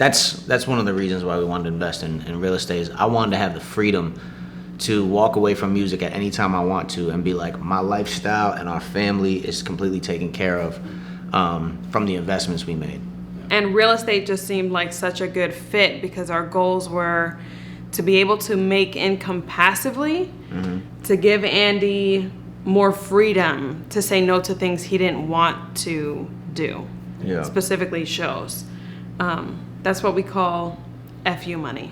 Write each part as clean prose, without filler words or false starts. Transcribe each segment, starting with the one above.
That's one of the reasons why we wanted to invest in real estate. Is I wanted to have the freedom to walk away from music at any time I want to and be like, my lifestyle and our family is completely taken care of from the investments we made. And real estate just seemed like such a good fit because our goals were to be able to make income passively, to give Andy more freedom to say no to things he didn't want to do, specifically shows. That's what we call FU money.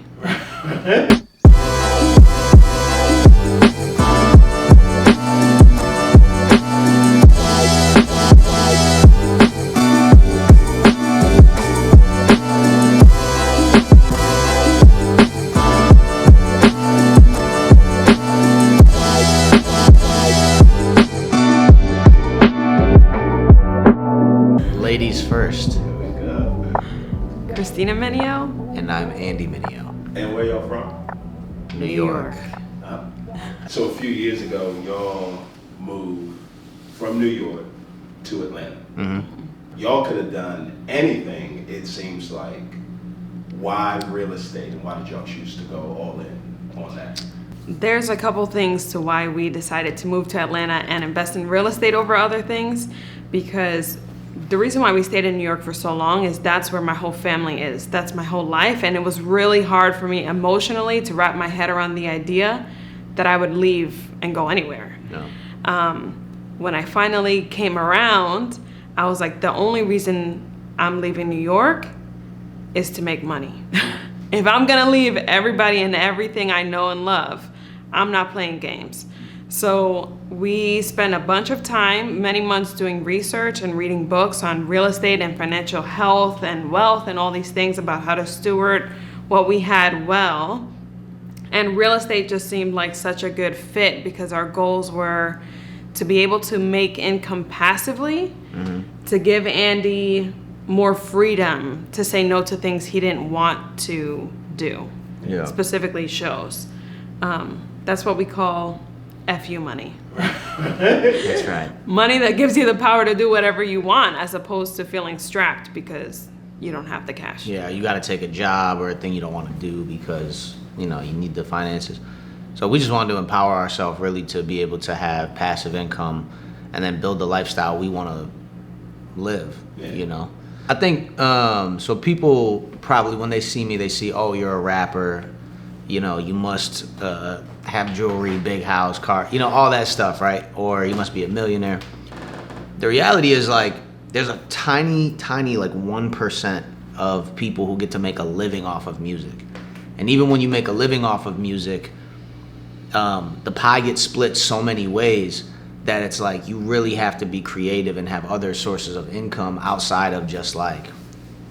Ladies first. Cristina Mineo. And I'm Andy Mineo. And where y'all from? New York. So a few years ago, y'all moved from New York to Atlanta. Y'all could have done anything, it seems like. Why real estate, and why did y'all choose to go all in on that? There's a couple things to why we decided to move to Atlanta and invest in real estate over other things, because the reason why we stayed in New York for so long is that's where my whole family is. That's my whole life, and it was really hard for me emotionally to wrap my head around the idea that I would leave and go anywhere. When I finally came around, I was like, the only reason I'm leaving New York is to make money. If I'm gonna leave everybody and everything I know and love, I'm not playing games. So we spent a bunch of time, many months, doing research and reading books on real estate and financial health and wealth and all these things about how to steward what we had well. And real estate just seemed like such a good fit because our goals were to be able to make income passively, to give Andy more freedom to say no to things he didn't want to do, specifically shows. That's what we call FU money. That's right. Money that gives you the power to do whatever you want as opposed to feeling strapped because you don't have the cash. Yeah, you got to take a job or a thing you don't want to do because, you need the finances. So we just wanted to empower ourselves really to be able to have passive income and then build the lifestyle we want to live, I think, so people probably, when they see me, they see, oh, you're a rapper, you must have jewelry, big house, car, all that stuff, right? Or you must be a millionaire. The reality is, like, there's a tiny, 1% of people who get to make a living off of music. And even when you make a living off of music, the pie gets split so many ways that it's like you really have to be creative and have other sources of income outside of just like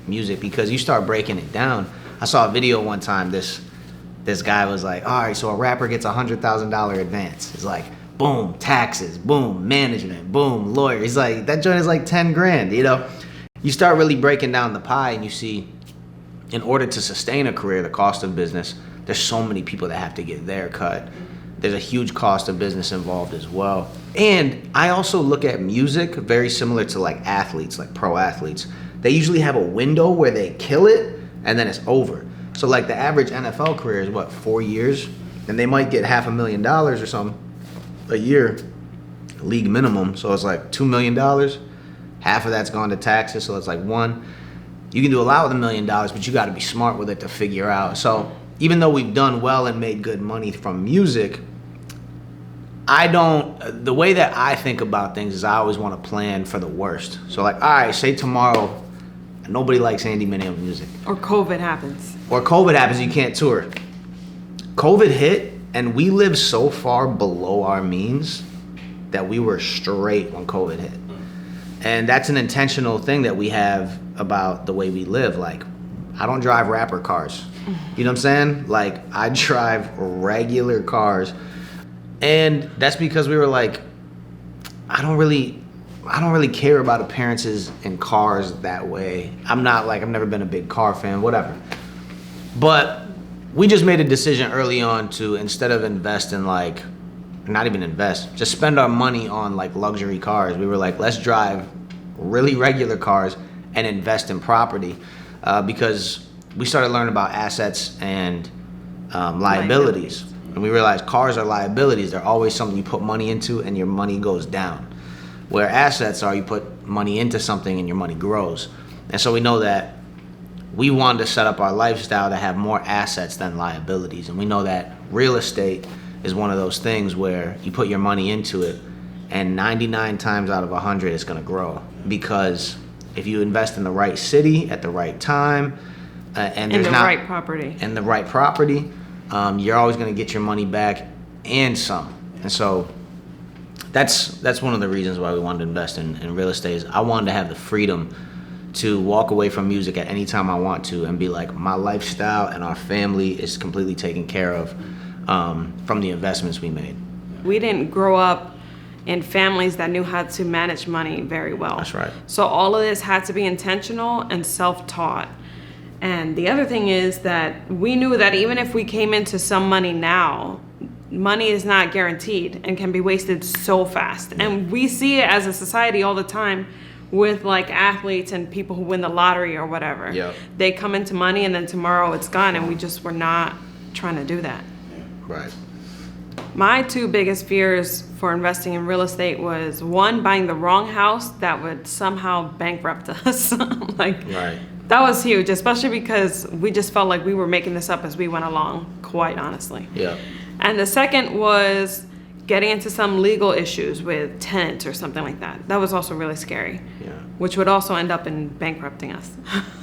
music, because you start breaking it down. I saw a video one time, this guy was like, all right, so a rapper gets $100,000 advance. It's like, boom, taxes, boom, management, boom, lawyer. He's like, that joint is like 10 grand, You start really breaking down the pie and you see, in order to sustain a career, the cost of business, there's so many people that have to get their cut. There's a huge cost of business involved as well. And I also look at music very similar to like athletes, like pro athletes. They usually have a window where they kill it and then it's over. So like the average NFL career is 4 years? And they might get $500,000 or something a year, league minimum. So it's like $2 million. Half of that's gone to taxes, so it's like one. You can do a lot with $1 million, but you gotta be smart with it to figure out. So even though we've done well and made good money from music, the way that I think about things is I always want to plan for the worst. So like, all right, say tomorrow, nobody likes Andy Mineo music. Or COVID happens. You can't tour. COVID hit, and we lived so far below our means that we were straight when COVID hit. And that's an intentional thing that we have about the way we live. Like, I don't drive rapper cars. You know what I'm saying? Like, I drive regular cars. And that's because we were like, I don't really care about appearances in cars that way. I've never been a big car fan, whatever. But we just made a decision early on to, instead of invest in just spend our money on like luxury cars. We were like, let's drive really regular cars and invest in property, because we started learning about assets and liabilities. And we realized cars are liabilities. They're always something you put money into and your money goes down. Where assets are, you put money into something and your money grows. And so we know that we wanted to set up our lifestyle to have more assets than liabilities. And we know that real estate is one of those things where you put your money into it and 99 times out of 100 it's going to grow. Because if you invest in the right city at the right time, and there's right property. And the right property, you're always going to get your money back and some. And so that's one of the reasons why we wanted to invest in real estate. Is I wanted to have the freedom to walk away from music at any time I want to and be like, my lifestyle and our family is completely taken care of from the investments we made. We didn't grow up in families that knew how to manage money very well. That's right. So all of this had to be intentional and self-taught. And the other thing is that we knew that even if we came into some money now, money is not guaranteed and can be wasted so fast. And we see it as a society all the time with like athletes and people who win the lottery or whatever. Yep. They come into money and then tomorrow it's gone, and we just were not trying to do that. Right. My two biggest fears for investing in real estate was, one, buying the wrong house that would somehow bankrupt us. Right. That was huge, especially because we just felt like we were making this up as we went along, quite honestly. Yeah. And the second was getting into some legal issues with tenants or something like that. That was also really scary. Yeah. Which would also end up in bankrupting us.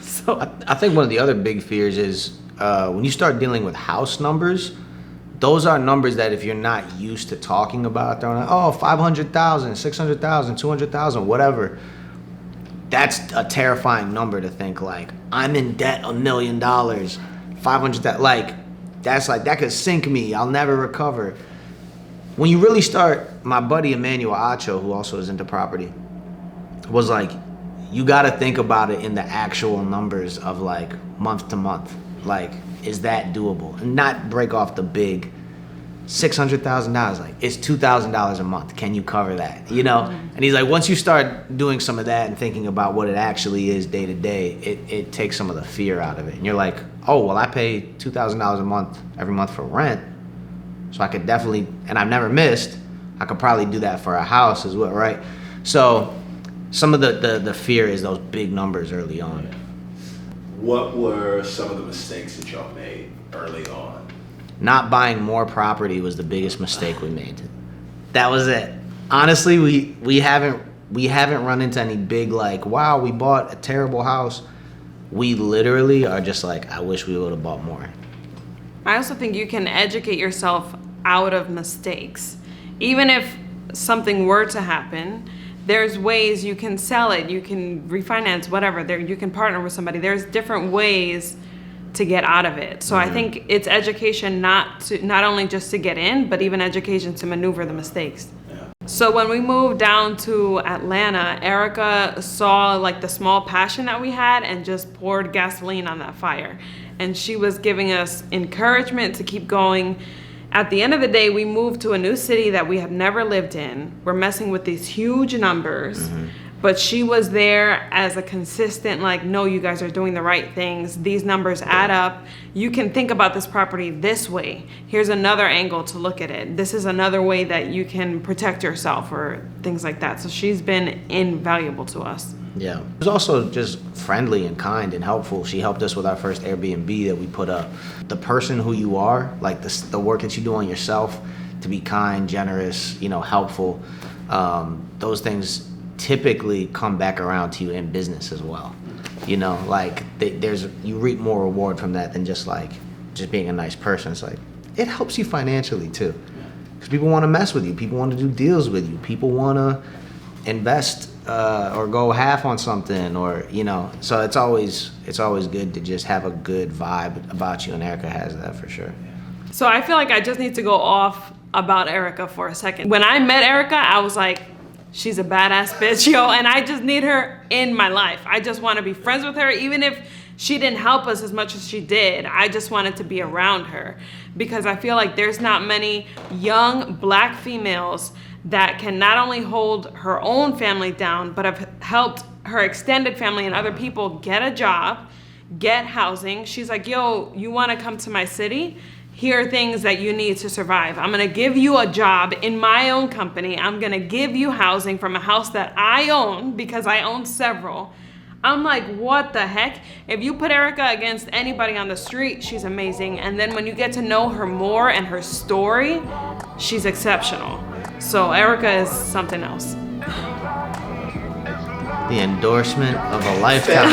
So I think one of the other big fears is when you start dealing with house numbers, those are numbers that if you're not used to talking about, they're like, oh, 500,000, 600,000, 200,000, whatever. That's a terrifying number to think like, I'm in debt $1 million, 500,000, like, that's like, that could sink me. I'll never recover. When you really start, my buddy Emmanuel Acho, who also is into property, was like, you got to think about it in the actual numbers of like month to month. Like, is that doable? And not break off the big $600,000. Like, it's $2,000 a month. Can you cover that? You know? And he's like, once you start doing some of that and thinking about what it actually is day to day, it takes some of the fear out of it. And you're like, oh, well, I pay $2,000 a month every month for rent. So I could definitely, and I've never missed, I could probably do that for a house as well, right? So some of the fear is those big numbers early on. What were some of the mistakes that y'all made early on? Not buying more property was the biggest mistake we made. That was it. Honestly, we haven't run into any big like, wow, we bought a terrible house. We literally are just like, I wish we would have bought more. I also think you can educate yourself out of mistakes. Even if something were to happen, there's ways you can sell it, you can refinance, whatever. You can partner with somebody. There's different ways to get out of it. So I think it's education not only just to get in, but even education to maneuver the mistakes. Yeah. So when we moved down to Atlanta, Erica saw like the small passion that we had and just poured gasoline on that fire. And she was giving us encouragement to keep going. At the end of the day, we moved to a new city that we had never lived in. We're messing with these huge numbers. But she was there as a consistent, like, no, you guys are doing the right things. These numbers add up. You can think about this property this way. Here's another angle to look at it. This is another way that you can protect yourself or things like that. So she's been invaluable to us. Yeah. It was also just friendly and kind and helpful. She helped us with our first Airbnb that we put up. The person who you are, like the work that you do on yourself to be kind, generous, helpful, those things typically come back around to you in business as well. You reap more reward from that than just being a nice person. It's like, it helps you financially too. Because people want to mess with you. People want to do deals with you. People want to invest or go half on something, or so it's always good to just have a good vibe about you, and Erica has that for sure. So I feel like I just need to go off about Erica for a second. When I met Erica, I was like, she's a badass bitch, and I just need her in my life. I just want to be friends with her, even if she didn't help us as much as she did. I just wanted to be around her because I feel like there's not many young Black females that can not only hold her own family down, but have helped her extended family and other people get a job, get housing. She's like, yo, you want to come to my city? Here are things that you need to survive. I'm going to give you a job in my own company. I'm going to give you housing from a house that I own because I own several. I'm like, what the heck? If you put Erica against anybody on the street, she's amazing. And then when you get to know her more and her story, she's exceptional. So Erica is something else. The endorsement of a lifetime.